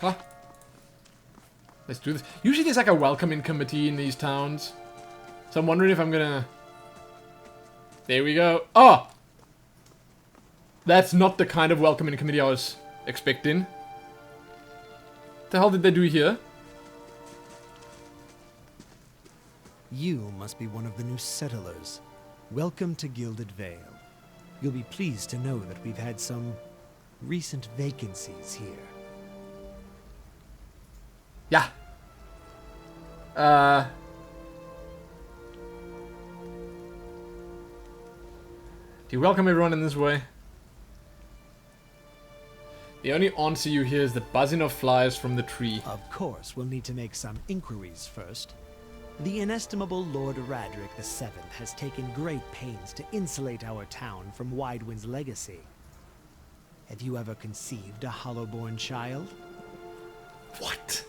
Huh. Let's do this. Usually there's like a welcoming committee in these towns. So I'm wondering if I'm gonna... There we go. Oh! That's not the kind of welcoming committee I was expecting. What the hell did they do here? You must be one of the new settlers. Welcome to Gilded Vale. You'll be pleased to know that we've had some recent vacancies here. Yeah. Do you welcome everyone in this way? The only answer you hear is the buzzing of flies from the tree. Of course, we'll need to make some inquiries first. The inestimable Lord Radric VII has taken great pains to insulate our town from Widewind's legacy. Have you ever conceived a hollow-born child? What?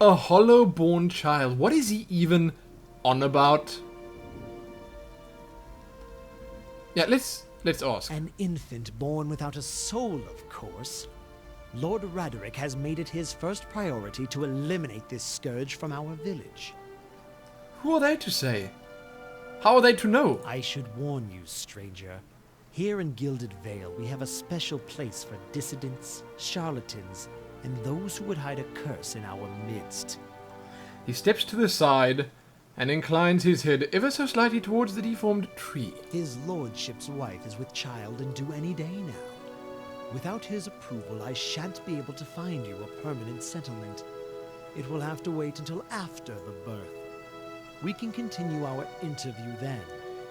A hollow-born child? What is he even on about? Yeah, let's ask. An infant born without a soul, of course. Lord Radric has made it his first priority to eliminate this scourge from our village. Who are they to say? How are they to know? I should warn you, stranger. Here in Gilded Vale, we have a special place for dissidents, charlatans, and those who would hide a curse in our midst. He steps to the side and inclines his head ever so slightly towards the deformed tree. His lordship's wife is with child and due any day now. Without his approval, I shan't be able to find you a permanent settlement. It will have to wait until after the birth. We can continue our interview then,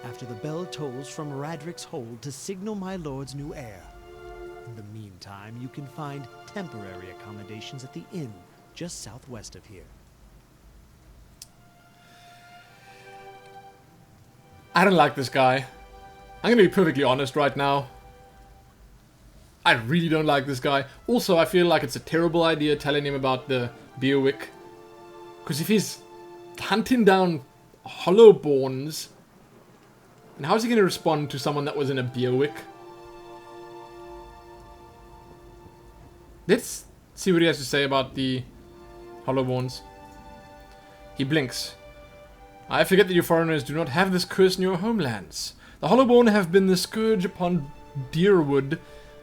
after the bell tolls from Radric's hold to signal my lord's new heir. In the meantime, you can find temporary accommodations at the inn just southwest of here. I don't like this guy. I'm gonna be perfectly honest right now. I really don't like this guy. Also, I feel like it's a terrible idea telling him about the Beerwick. Because if he's hunting down Hollowborns, and how is he going to respond to someone that was in a Beerwick? Let's see what he has to say about the Hollowborns. He blinks. I forget that you foreigners do not have this curse in your homelands. The Hollowborn have been the scourge upon Deerwood,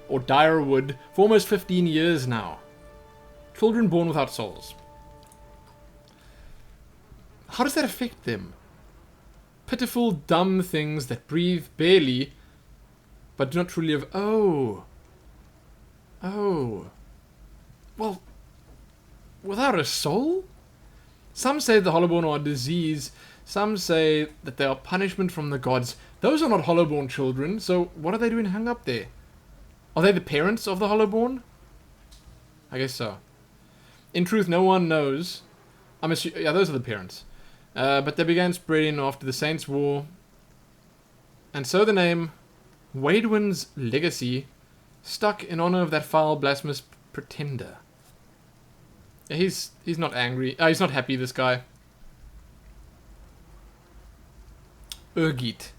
or Direwood, for almost 15 years now. Children born without souls. How does that affect them? Pitiful, dumb things that breathe barely, but do not truly have... Oh. Oh. Well, without a soul? Some say the Hollowborn are a disease. Some say that they are punishment from the gods. Those are not Hollowborn children, so what are they doing hung up there? Are they the parents of the Hollowborn? I guess so. In truth, no one knows. Yeah, those are the parents. But they began spreading after the Saints' War. And so the name, Widewind's Legacy, stuck in honor of that foul, blasphemous pretender. Yeah, he's not angry. He's not happy, this guy. Urgit.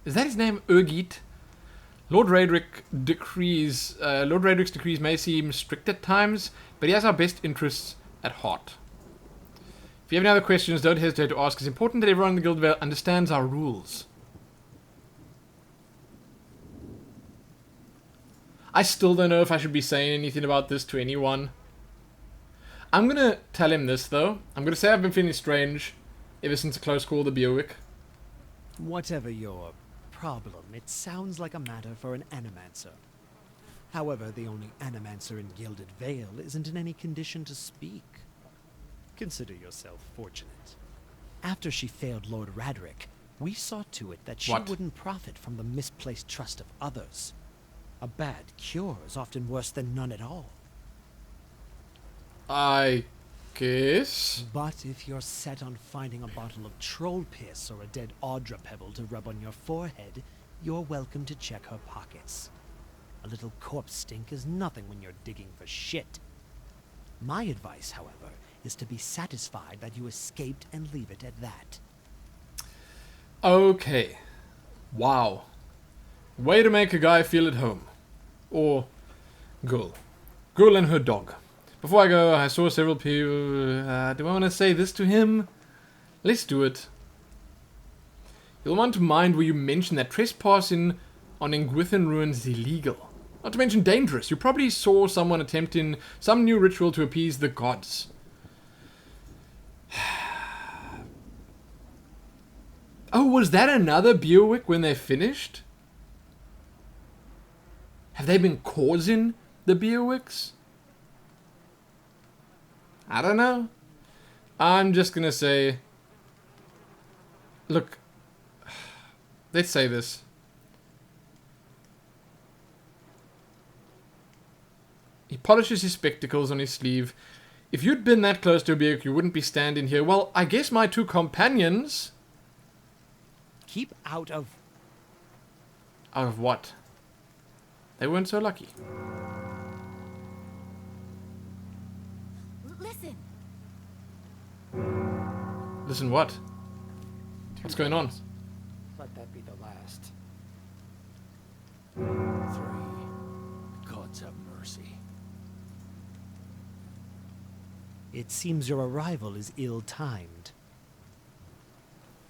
Is that his name, Urgit? Lord Radric's decrees may seem strict at times, but he has our best interests at heart. If you have any other questions, don't hesitate to ask. It's important that everyone in the Gilded Vale understands our rules. I still don't know if I should be saying anything about this to anyone. I'm gonna tell him this, though. I'm gonna say I've been feeling strange ever since a close call with the Beerwick. Whatever your problem, it sounds like a matter for an animancer. However, the only animancer in Gilded Vale isn't in any condition to speak. Consider yourself fortunate. After she failed Lord Radric, we saw to it that she wouldn't profit from the misplaced trust of others. A bad cure is often worse than none at all. I guess. But if you're set on finding a bottle of troll piss or a dead Audra pebble to rub on your forehead, you're welcome to check her pockets. A little corpse stink is nothing when you're digging for shit. My advice, however, is to be satisfied that you escaped and leave it at that. Okay. Wow. Way to make a guy feel at home. Or girl. Girl and her dog. Before I go, I saw several people. Do I want to say this to him? Let's do it. You'll want to mind where you mention that trespassing on Ingwithan ruins is illegal. Not to mention dangerous. You probably saw someone attempting some new ritual to appease the gods. Oh, was that another BioWare when they finished? Have they been causing the BioWares? I don't know. I'm just gonna say... Look. Let's say this. He polishes his spectacles on his sleeve. If you'd been that close to a BioWare, you wouldn't be standing here. Well, I guess my two companions... Keep out of... Out of what? They weren't so lucky. Listen. Listen what? What's going on? Let that be the last. 3. Gods have mercy. It seems your arrival is ill-timed.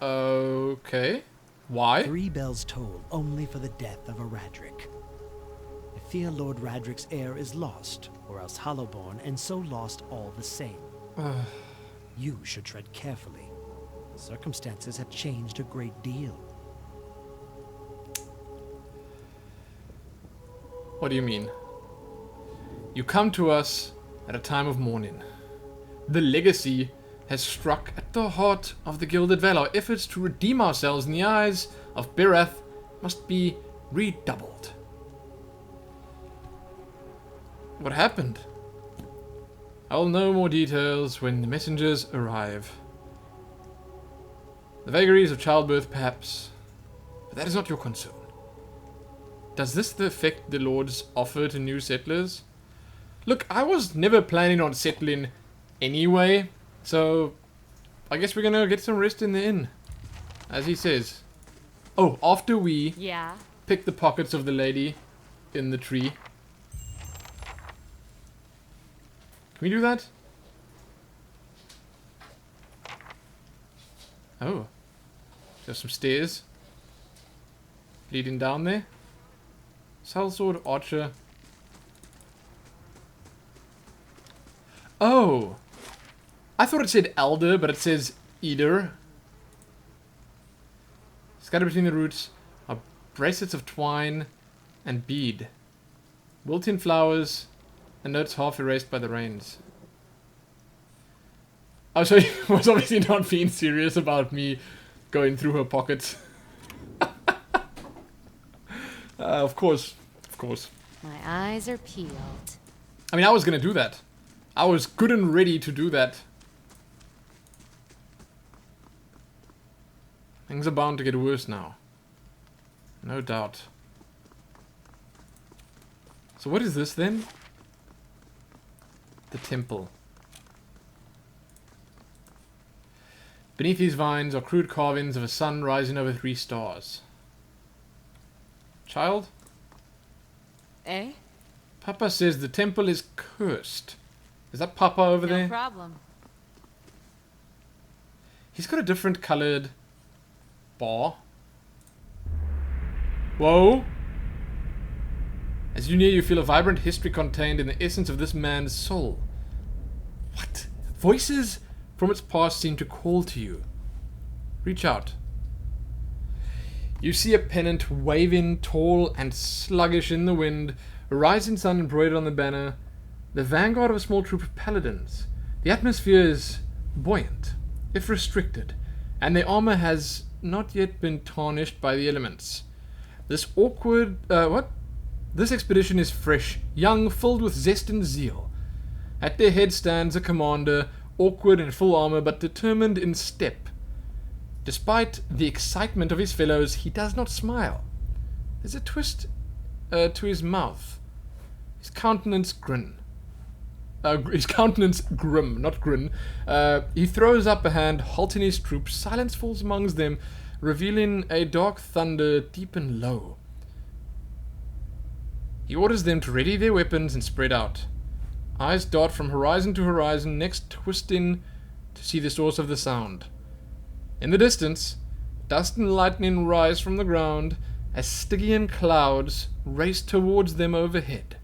Okay. Why? 3 bells toll only for the death of a Radric. I fear Lord Radric's heir is lost, or else Hollowborn, and so lost all the same. You should tread carefully. Circumstances have changed a great deal. What do you mean? You come to us at a time of mourning. The legacy has struck at the heart of the Gilded Vale. Our efforts to redeem ourselves in the eyes of Berath must be redoubled. What happened? I'll know more details when the messengers arrive. The vagaries of childbirth, perhaps, but that is not your concern. Does this affect the Lord's offer to new settlers? Look, I was never planning on settling anyway, so I guess we're gonna get some rest in the inn, as he says. Oh, after we pick the pockets of the lady in the tree. Can we do that? Oh. There's some stairs leading down there. Sellsword, archer. Oh! I thought it said elder, but it says eater. Scattered between the roots are bracelets of twine and bead. Wilt-in flowers and notes half erased by the rains. Oh, so he was obviously not being serious about me going through her pockets. Of course. Of course. My eyes are peeled. I mean, I was gonna do that. I was good and ready to do that. Things are bound to get worse now. No doubt. So what is this then? The temple. Beneath these vines are crude carvings of a sun rising over 3 stars. Child? Eh? Papa says the temple is cursed. Is that Papa over there? No problem. He's got a different coloured bar. Whoa! As you near, you feel a vibrant history contained in the essence of this man's soul. What? Voices from its past seem to call to you. Reach out. You see a pennant waving tall and sluggish in the wind, a rising sun embroidered on the banner, the vanguard of a small troop of paladins. The atmosphere is buoyant, if restricted, and their armor has not yet been tarnished by the elements. This This expedition is fresh, young, filled with zest and zeal. At their head stands a commander, awkward in full armor, but determined in step. Despite the excitement of his fellows, he does not smile. There's a twist to his mouth. His countenance grim, not grin. He throws up a hand, halting his troops. Silence falls amongst them, revealing a dark thunder deep and low. He orders them to ready their weapons and spread out. Eyes dart from horizon to horizon, next twisting to see the source of the sound. In the distance, dust and lightning rise from the ground as Stygian clouds race towards them overhead.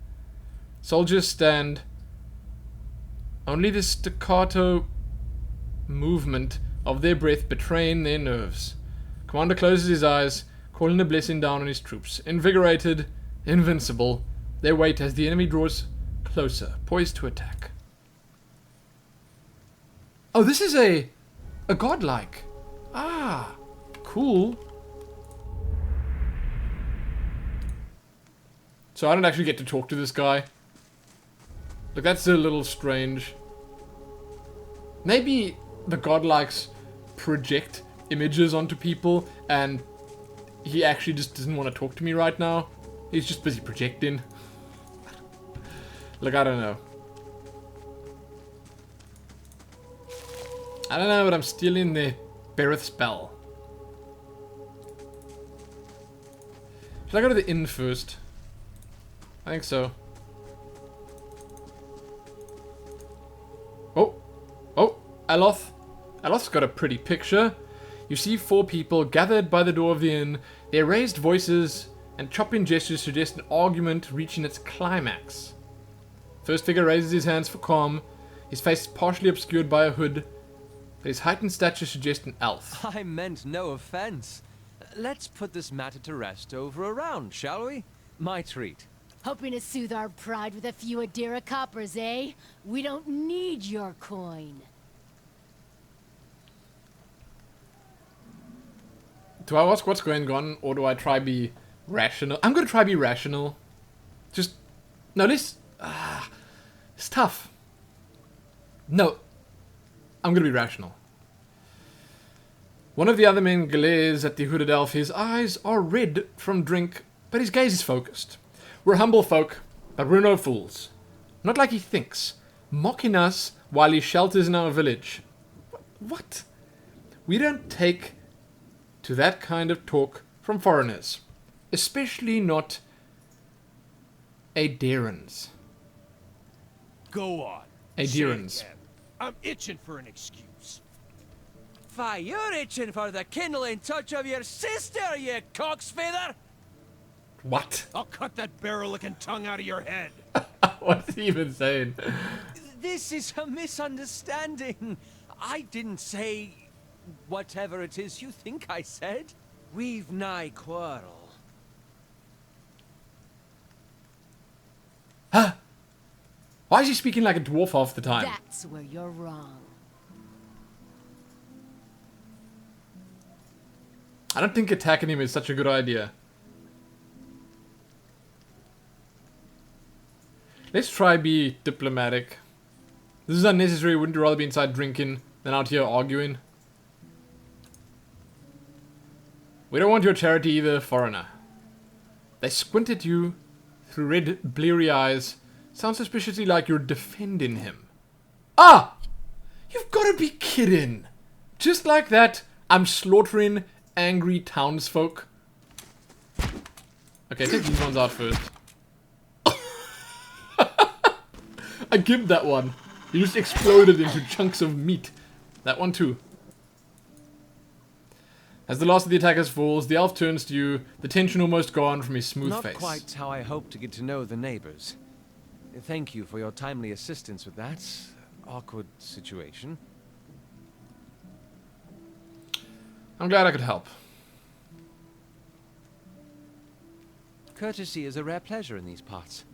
Soldiers stand. Only the staccato movement of their breath betraying their nerves. Commander closes his eyes, calling a blessing down on his troops. Invigorated, invincible, they wait as the enemy draws closer, poised to attack. Oh, this is a godlike. Ah, cool. So I don't actually get to talk to this guy. Look, that's a little strange. Maybe the godlikes project images onto people and he actually just doesn't want to talk to me right now. He's just busy projecting. Look, I don't know. I don't know, but I'm stealing the Berith spell. Should I go to the inn first? I think so. Oh, Aloth. Aloth's got a pretty picture. You see 4 people gathered by the door of the inn. Their raised voices and chopping gestures suggest an argument reaching its climax. First figure raises his hands for calm. His face is partially obscured by a hood, but his heightened stature suggests an elf. I meant no offense. Let's put this matter to rest over a round, shall we? My treat. Hoping to soothe our pride with a few Adira coppers, eh? We don't need your coin. Do I ask what's going on, or do I try be rational? I'm gonna try be rational. Just... No, this... it's tough. No. I'm gonna be rational. One of the other men glares at the hooded elf. His eyes are red from drink, but his gaze is focused. We're humble folk, but we're no fools. Not like he thinks. Mocking us while he shelters in our village. What? We don't take to that kind of talk from foreigners. Especially not Adirans. Go on. Adirans. Say it again. I'm itching for an excuse. Fie, you're itching for the kindling touch of your sister, you cocksfeather! What? I'll cut that barrel-licking tongue out of your head. What's he even saying? This is a misunderstanding. I didn't say whatever it is you think I said. We've nigh quarrel. Huh? Why is he speaking like a dwarf half the time? That's where you're wrong. I don't think attacking him is such a good idea. Let's try be diplomatic. This is unnecessary. Wouldn't you rather be inside drinking than out here arguing? We don't want your charity either, foreigner. They squint at you through red, bleary eyes. Sounds suspiciously like you're defending him. Ah! You've got to be kidding. Just like that, I'm slaughtering angry townsfolk. Okay, take these ones out first. I gimped that one. He just exploded into chunks of meat. That one too. As the last of the attackers falls, the elf turns to you, the tension almost gone from his smooth face. Not quite how I hoped to get to know the neighbors. Thank you for your timely assistance with that awkward situation. I'm glad I could help. Courtesy is a rare pleasure in these parts,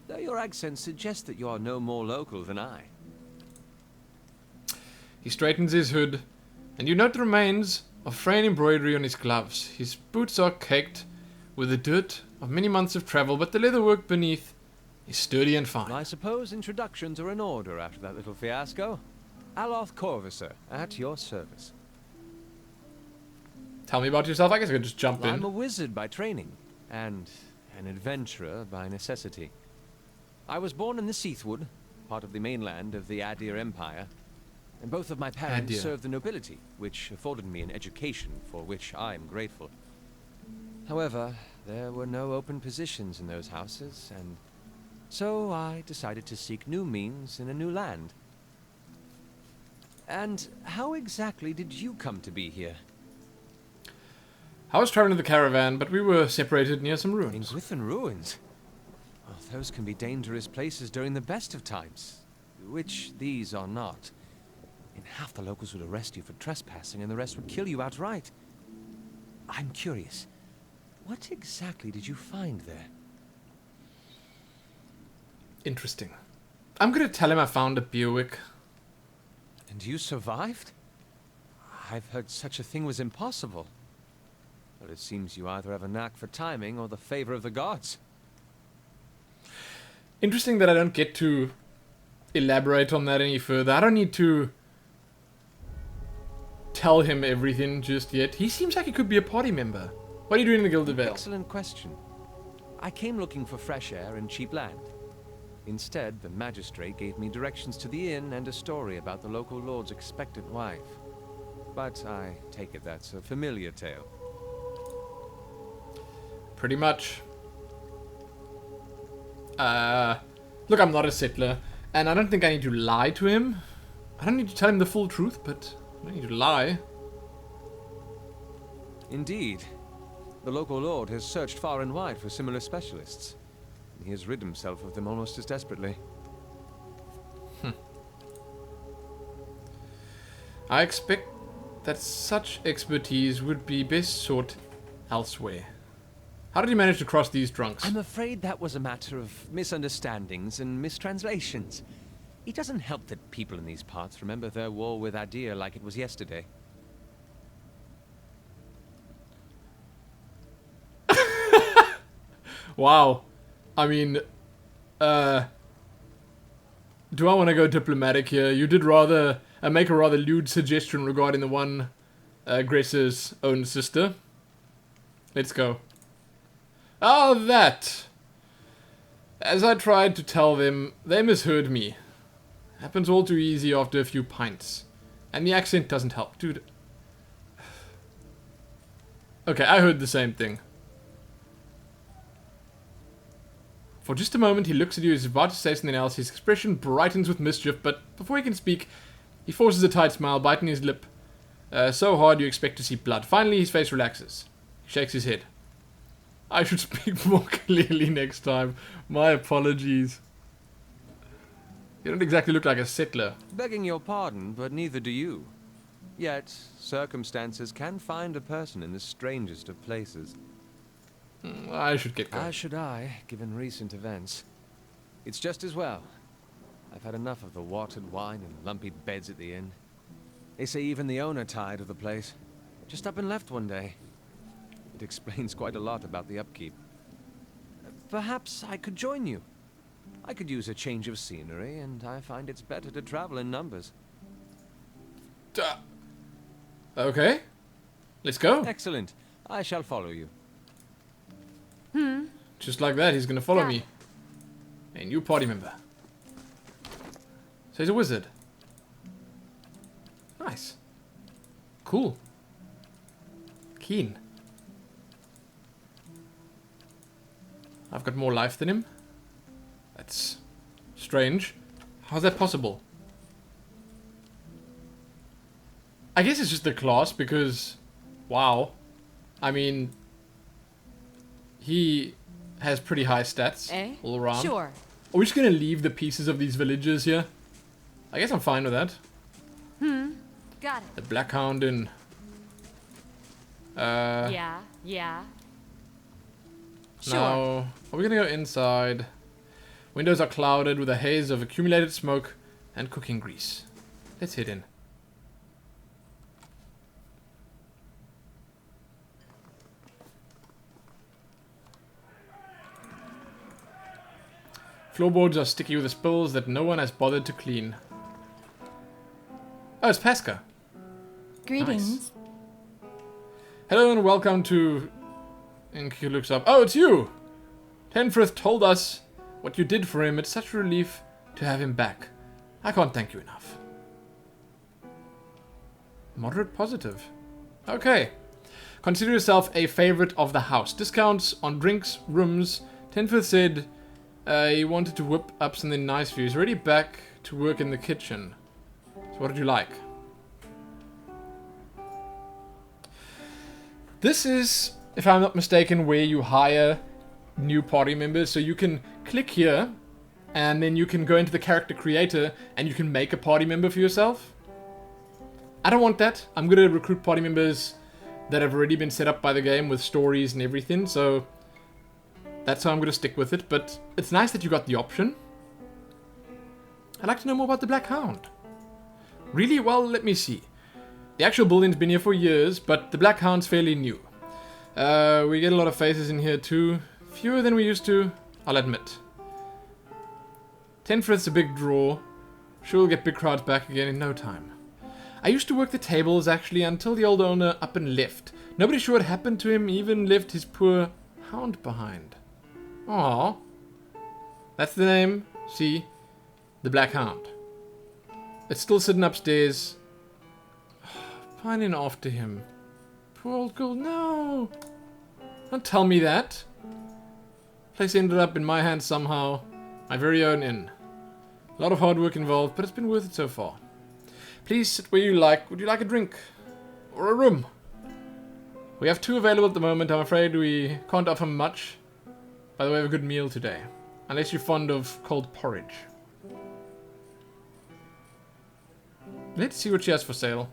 though your accent suggests that you are no more local than I. He straightens his hood, and you note the remains of frayed embroidery on his gloves. His boots are caked with the dirt of many months of travel, but the leatherwork beneath is sturdy and fine. I suppose introductions are in order after that little fiasco. Aloth Corvusser, at your service. Tell me about yourself. I guess I could just jump I'm a in. wizard by training, and an adventurer by necessity. I was born in the Seathwood, part of the mainland of the Adir Empire, and both of my parents Adir. served the nobility, which afforded me an education for which I am grateful. However, there were no open positions in those houses, and So I decided to seek new means in a new land. And how exactly did you come to be here? I was traveling the caravan, but we were separated near some In ruins. Gwithan ruins? Well, those can be dangerous places during the best of times, which these are not. In half the locals would arrest you for trespassing and the rest would kill you outright. I'm curious, what exactly did you find there? Interesting. I'm gonna tell him I found a Beerwick. And you survived? I've heard such a thing was impossible. But it seems you either have a knack for timing or the favor of the gods. Interesting that I don't get to elaborate on that any further. I don't need to tell him everything just yet. He seems like he could be a party member. What are you doing in the Gilded Vale? Excellent question. I came looking for fresh air and cheap land. Instead, the magistrate gave me directions to the inn and a story about the local lord's expectant wife. But I take it that's a familiar tale. Pretty much. Look, I'm not a settler, and I don't think I need to lie to him. I don't need to tell him the full truth, but I don't need to lie. Indeed. The local lord has searched far and wide for similar specialists. And he has rid himself of them almost as desperately. I expect that such expertise would be best sought elsewhere. How did you manage to cross these drunks? I'm afraid that was a matter of misunderstandings and mistranslations. It doesn't help that people in these parts remember their war with Adir like it was yesterday. Wow. I mean, do I want to go diplomatic here? You did rather make a rather lewd suggestion regarding the one aggressor's own sister. Let's go. Ah, that. As I tried to tell them, they misheard me. Happens all too easy after a few pints. And the accent doesn't help, dude. Okay, I heard the same thing. For just a moment, he looks at you as he's about to say something else. His expression brightens with mischief, but before he can speak, he forces a tight smile, biting his lip so hard you expect to see blood. Finally, his face relaxes. He shakes his head. I should speak more clearly next time. My apologies. You don't exactly look like a settler. Begging your pardon, but neither do you. Yet, circumstances can find a person in the strangest of places. I should get going. As should I, given recent events. It's just as well. I've had enough of the watered wine and lumpy beds at the inn. They say even the owner tired of the place. Just up and left one day. It explains quite a lot about the upkeep. Perhaps I could join you. I could use a change of scenery, and I find it's better to travel in numbers. Okay. Let's go. Excellent. I shall follow you. Just like that, he's gonna follow Got me. A new party member. So he's a wizard. Nice. Cool. Keen. I've got more life than him. That's strange. How's that possible? I guess it's just the class because... Wow. I mean... He has pretty high stats all around. Sure. Are we just going to leave the pieces of these villages here? I guess I'm fine with that. Got it. The Black Hound and... Yeah. Sure. Now, are we going to go inside? Windows are clouded with a haze of accumulated smoke and cooking grease. Let's head in. Floorboards are sticky with the spills that no one has bothered to clean. Oh, it's Pasca. Greetings. Nice. Hello and welcome to... Inky looks up. Oh, it's you! Tenfrith told us what you did for him. It's such a relief to have him back. I can't thank you enough. Moderate positive. Okay. Consider yourself a favorite of the house. Discounts on drinks, rooms. Tenfrith said He wanted to whip up something nice for you. He's already back to work in the kitchen. So what did you like? This is, if I'm not mistaken, where you hire new party members. So you can click here, and then you can go into the character creator, and you can make a party member for yourself. I don't want that. I'm going to recruit party members that have already been set up by the game with stories and everything. So that's how I'm going to stick with it. But it's nice that you got the option. I'd like to know more about the Black Hound. Really? Well, let me see. The actual building's been here for years, but the Black Hound's fairly new. We get a lot of faces in here too. Fewer than we used to, I'll admit. 10 for it's a big draw. Sure, we'll get big crowds back again in no time. I used to work the tables, actually, until the old owner up and left. Nobody sure what happened to him, even left his poor hound behind. Aww. That's the name. See? The Black Hound. It's still sitting upstairs. Pining after him. Poor old girl. No! Don't tell me that. Place ended up in my hands somehow. My very own inn. A lot of hard work involved, but it's been worth it so far. Please sit where you like. Would you like a drink? Or a room? We have 2 available at the moment. I'm afraid we can't offer much by the way of a good meal today. Unless you're fond of cold porridge. Let's see what she has for sale.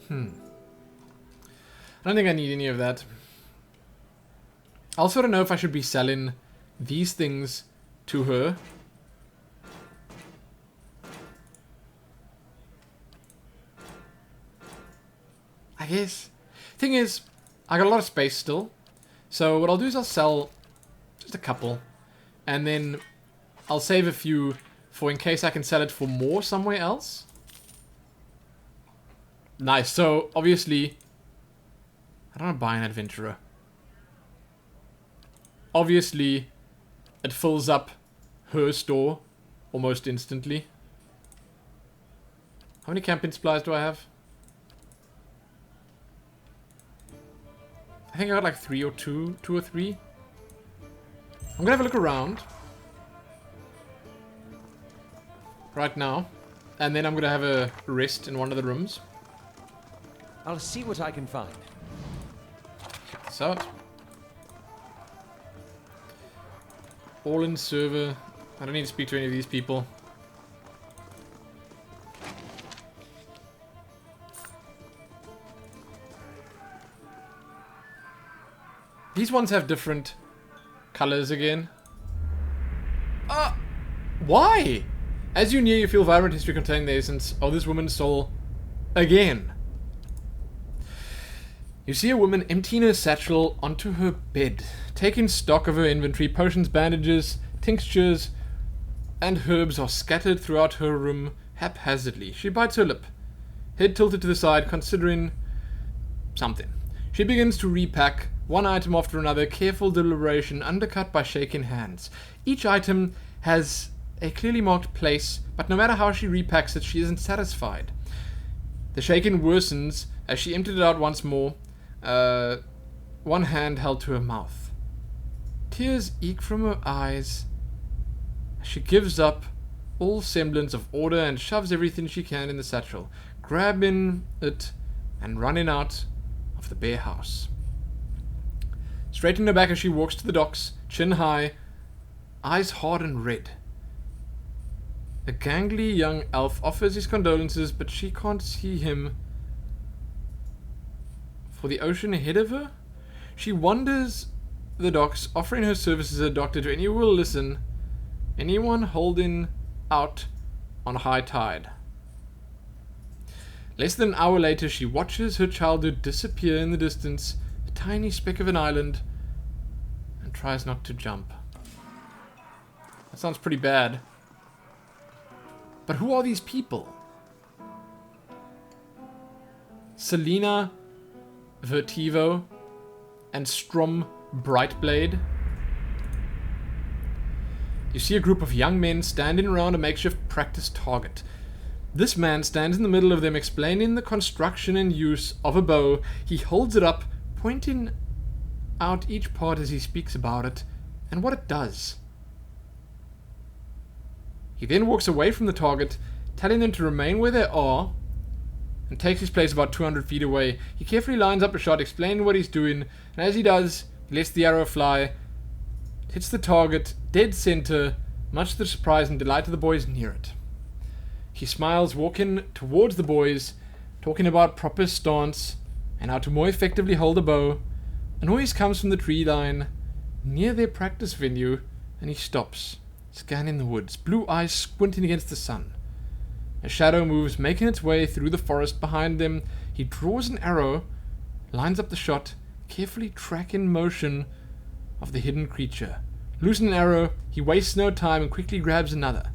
I don't think I need any of that. I also don't know if I should be selling these things to her. I guess. Thing is, I got a lot of space still. So what I'll do is I'll sell just a couple. And then I'll save a few for in case I can sell it for more somewhere else. Nice. So obviously, I don't want to buy an adventurer. Obviously, it fills up her store almost instantly. How many camping supplies do I have? I think I got like 3 or 2 or 3. I'm gonna have a look around right now, and then I'm gonna have a rest in one of the rooms. I'll see what I can find. Check this out. All in server. I don't need to speak to any of these people. These ones have different colors again. Why? As you near, you feel vibrant history containing the essence of this woman's soul again. You see a woman emptying her satchel onto her bed, taking stock of her inventory. Potions, bandages, tinctures, and herbs are scattered throughout her room haphazardly. She bites her lip, head tilted to the side, considering something. She begins to repack one item after another, careful deliberation undercut by shaking hands. Each item has a clearly marked place, but no matter how she repacks it, she isn't satisfied. The shaking worsens as she emptied it out once more, one hand held to her mouth. Tears eke from her eyes as she gives up all semblance of order and shoves everything she can in the satchel, grabbing it and running out of the bare house. Straightening her back as she walks to the docks, chin high, eyes hard and red. A gangly young elf offers his condolences, but she can't see him for the ocean ahead of her. She wanders the docks, offering her services as a doctor to anyone who will listen, anyone holding out on high tide. Less than an hour later, she watches her childhood disappear in the distance, a tiny speck of an island, and tries not to jump. That sounds pretty bad. But who are these people? Selena Vertivo and Strom Brightblade. You see a group of young men standing around a makeshift practice target. This man stands in the middle of them explaining the construction and use of a bow. He holds it up, pointing out each part as he speaks about it and what it does. He then walks away from the target, telling them to remain where they are, and takes his place about 200 feet away. He carefully lines up a shot, explaining what he's doing, and as he does, he lets the arrow fly. It hits the target, dead center, much to the surprise and delight of the boys near it. He smiles, walking towards the boys, talking about proper stance and how to more effectively hold a bow. A noise comes from the tree line near their practice venue, and he stops, scanning the woods, blue eyes squinting against the sun. A shadow moves, making its way through the forest behind them. He draws an arrow, lines up the shot, carefully tracking motion of the hidden creature. Loosing an arrow, he wastes no time and quickly grabs another.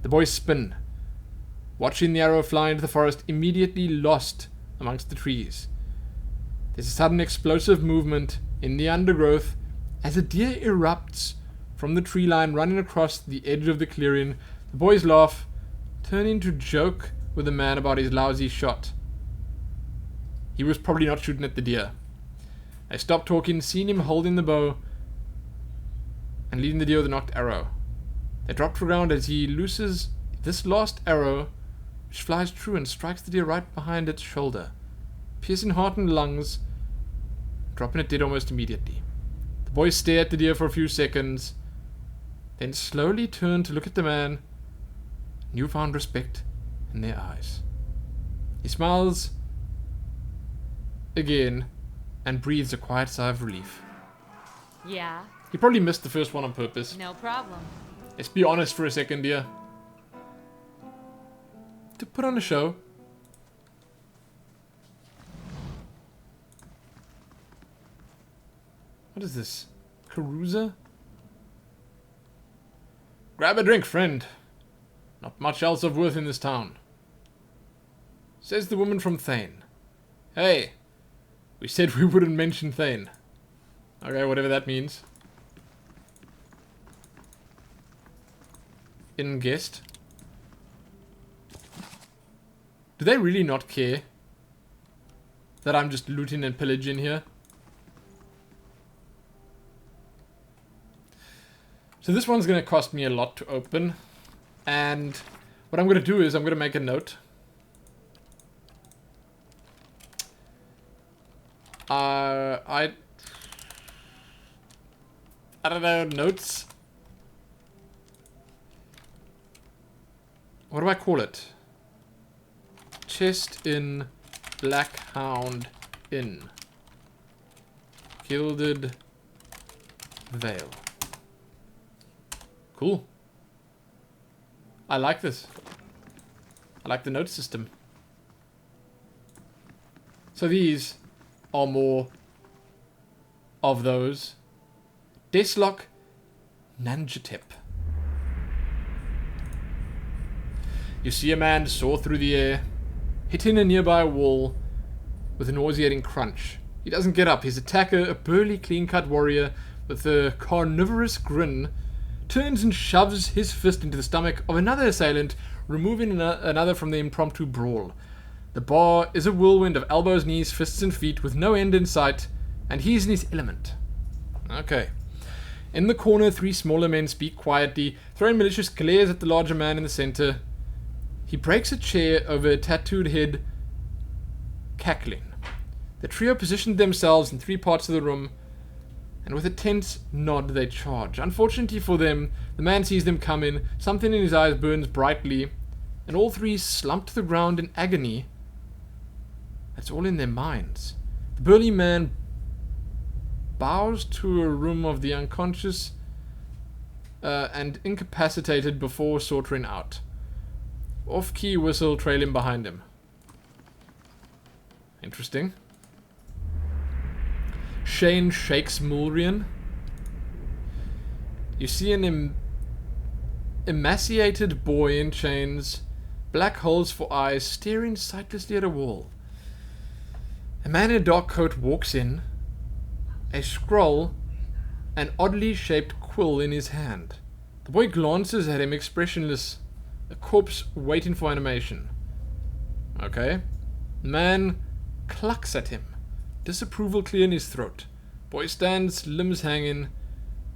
The boys spin, watching the arrow fly into the forest, immediately lost amongst the trees. There's a sudden explosive movement in the undergrowth as a deer erupts from the tree line, running across the edge of the clearing. The boys laugh, turning to joke with the man about his lousy shot. He was probably not shooting at the deer. They stop talking, seeing him holding the bow and leading the deer with a knocked arrow. They drop to the ground as he looses this last arrow, which flies true and strikes the deer right behind its shoulder, piercing heart and lungs, dropping it dead almost immediately. The boys stare at the deer for a few seconds, then slowly turn to look at the man, newfound respect in their eyes. He smiles again and breathes a quiet sigh of relief. Yeah, He probably missed the first one on purpose. no problem. Let's be honest for a second here. To put on a show. What is this? Caruza? Grab a drink, friend. Not much else of worth in this town. Says the woman from Thane. Hey, we said we wouldn't mention Thane. Okay, whatever that means. In guest. Do they really not care that I'm just looting and pillaging here? So this one's going to cost me a lot to open. And what I'm going to do is I'm going to make a note. I don't know, notes? What do I call it? Chest in Black Hound Inn. Gilded Vale. Cool. I like this. I like the note system. So these are more of those. Deslok Nanjatep. You see a man soar through the air, hitting a nearby wall with a nauseating crunch. He doesn't get up. His attacker, a burly, clean-cut warrior with a carnivorous grin, turns and shoves his fist into the stomach of another assailant, removing another from the impromptu brawl. The bar is a whirlwind of elbows, knees, fists, and feet with no end in sight, and he's in his element. Okay. In the corner, three smaller men speak quietly, throwing malicious glares at the larger man in the center. He breaks a chair over a tattooed head, cackling. The trio positioned themselves in three parts of the room, and with a tense nod they charge. Unfortunately for them, the man sees them come in, something in his eyes burns brightly, and all three slump to the ground in agony. That's all in their minds. The burly man bows to a room of the unconscious and incapacitated before sauntering out. Off-key whistle trailing behind him. Interesting. Shane shakes Mulrian. You see an emaciated boy in chains, black holes for eyes, staring sightlessly at a wall. A man in a dark coat walks in, a scroll, an oddly shaped quill in his hand. The boy glances at him, expressionless, A corpse waiting for animation. Okay. Man clucks at him. Disapproval clear in his throat. Boy stands, limbs hanging.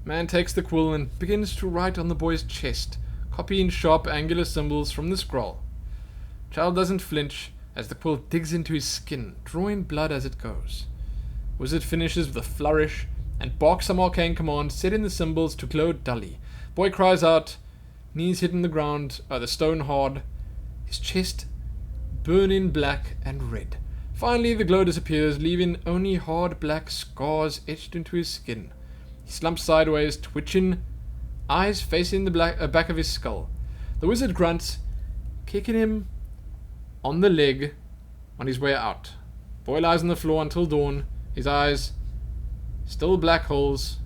Man takes the quill and begins to write on the boy's chest, copying sharp angular symbols from the scroll. Child doesn't flinch as the quill digs into his skin, drawing blood as it goes. Wizard finishes with a flourish and barks some arcane command, setting the symbols to glow dully. Boy cries out, knees hitting the ground, the stone hard, his chest burning black and red. Finally, the glow disappears, leaving only hard black scars etched into his skin. He slumps sideways, twitching, eyes facing the back of his skull. The wizard grunts, kicking him on the leg on his way out. Boy lies on the floor until dawn, his eyes still black holes,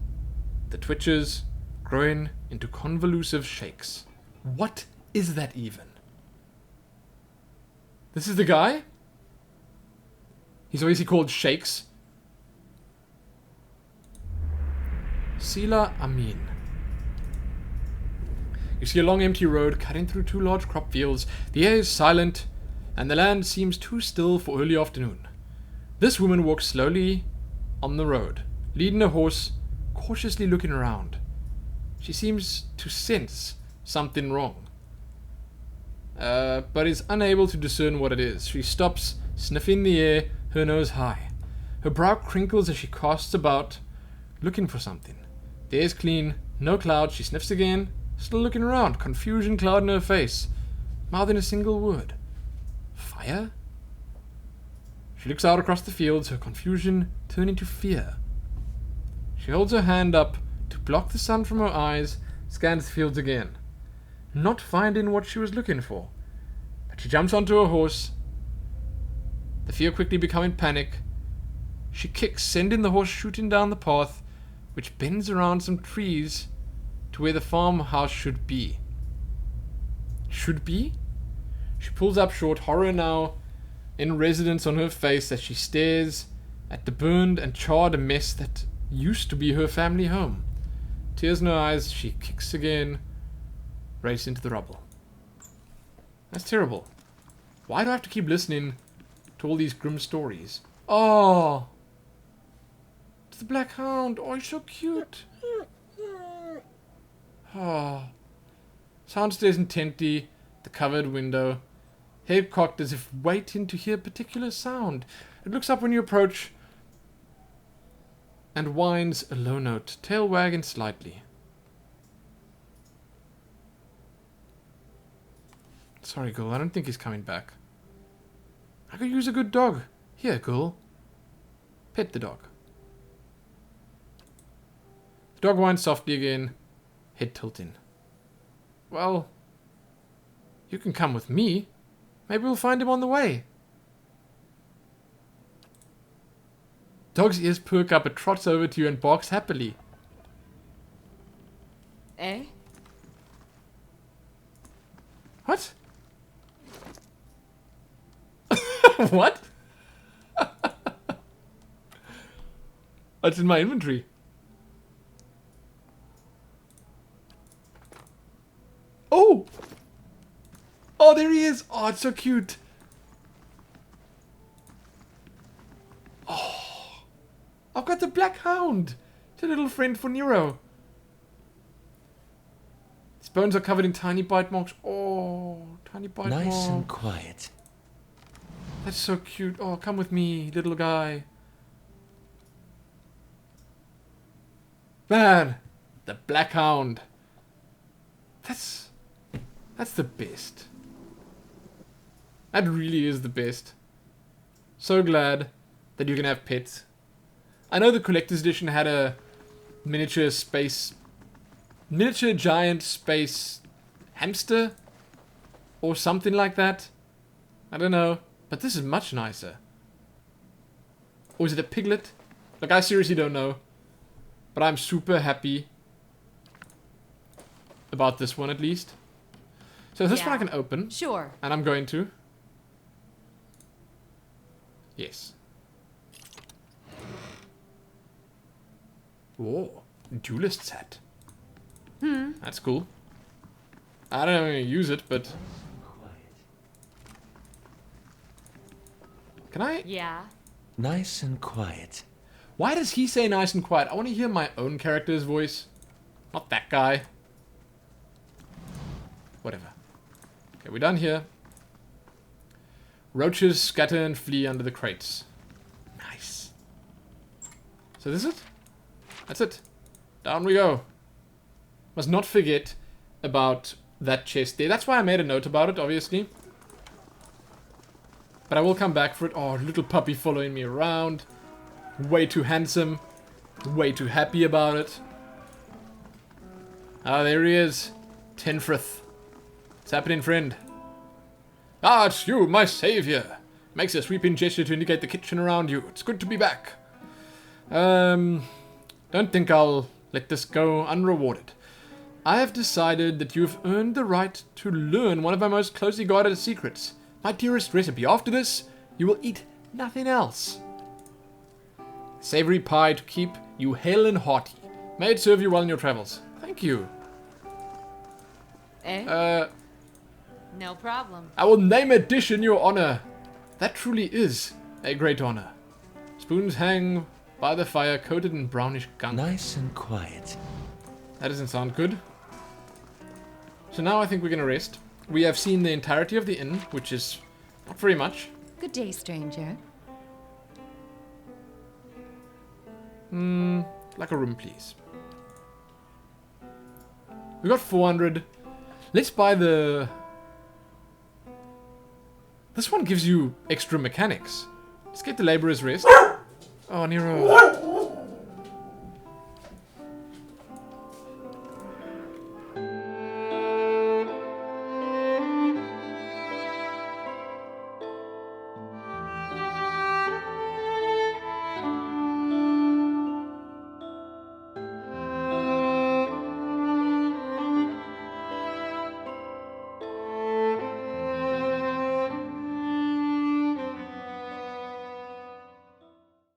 the twitches growing into convulsive shakes. What is that even? This is the guy? He's obviously called Shakes. Sila Amin. You see a long empty road cutting through two large crop fields. The air is silent, and the land seems too still for early afternoon. This woman walks slowly on the road, leading a horse, cautiously looking around. She seems to sense something wrong, but is unable to discern what it is. She stops, sniffing the air, her nose high. Her brow crinkles as she casts about, looking for something. The air is clean, no cloud. She sniffs again, still looking around, confusion clouding her face, mouthing a single word. Fire? She looks out across the fields, her confusion turning to fear. She holds her hand up to block the sun from her eyes, scans the fields again, not finding what she was looking for. But she jumps onto her horse, the fear quickly becoming panic. She kicks, sending the horse shooting down the path, which bends around some trees to where the farmhouse should be. Should be? She pulls up short, horror now in residence on her face as she stares at the burned and charred mess that used to be her family home. Tears in her eyes, she kicks again, race into the rubble. That's terrible. Why do I have to keep listening to all these grim stories? Oh! It's the Black Hound. Oh, he's so cute. Oh. Sound stares intently at the covered window, head cocked as if waiting to hear a particular sound. It looks up when you approach and whines a low note, tail wagging slightly. Sorry, girl, I don't think he's coming back. I could use a good dog. Here, girl. Pet the dog. The dog whines softly again, head tilting. Well, you can come with me. Maybe we'll find him on the way. Dog's ears perk up, it trots over to you and barks happily. Eh? What? What? What's in my inventory? Oh! Oh, there he is! Oh, it's so cute! Oh! I've got the Black Hound! It's a little friend for Nero. His bones are covered in tiny bite marks. Oh, tiny bite marks. Nice and quiet. That's so cute. Oh, come with me, little guy. Man, the Black Hound. That's the best. That really is the best. So glad that you can have pets. I know the collector's edition had a miniature giant space hamster or something like that. I don't know. But this is much nicer. Or is it a piglet? Like, I seriously don't know. But I'm super happy about this one, at least. So this one I can open. Sure. And I'm going to. Yes. Whoa. Duelist set. That's cool. I don't know how to use it, but... Can I? Yeah. Nice and quiet. Why does he say nice and quiet? I want to hear my own character's voice. Not that guy. Whatever. Okay, we're done here. Roaches scatter and flee under the crates. Nice. So this is it? That's it. Down we go. Must not forget about that chest there. That's why I made a note about it, obviously. But I will come back for it. Oh, little puppy following me around. Way too handsome. Way too happy about it. Ah, there he is. Tenfrith. What's happening, friend? Ah, it's you, my savior. Makes a sweeping gesture to indicate the kitchen around you. It's good to be back. Don't think I'll let this go unrewarded. I have decided that you have earned the right to learn one of my most closely guarded secrets. My dearest recipe. After this, you will eat nothing else. Savory pie to keep you hale and hearty. May it serve you well in your travels. Thank you. No problem. I will name a dish in your honor. That truly is a great honor. Spoons hang by the fire, coated in brownish gunk. Nice and quiet. That doesn't sound good. So now I think we're gonna rest. We have seen the entirety of the inn, which is not very much. Good day, stranger. Like a room, please. We got 400. Let's buy the... This one gives you extra mechanics. Let's get the laborer's rest. Oh, Nero.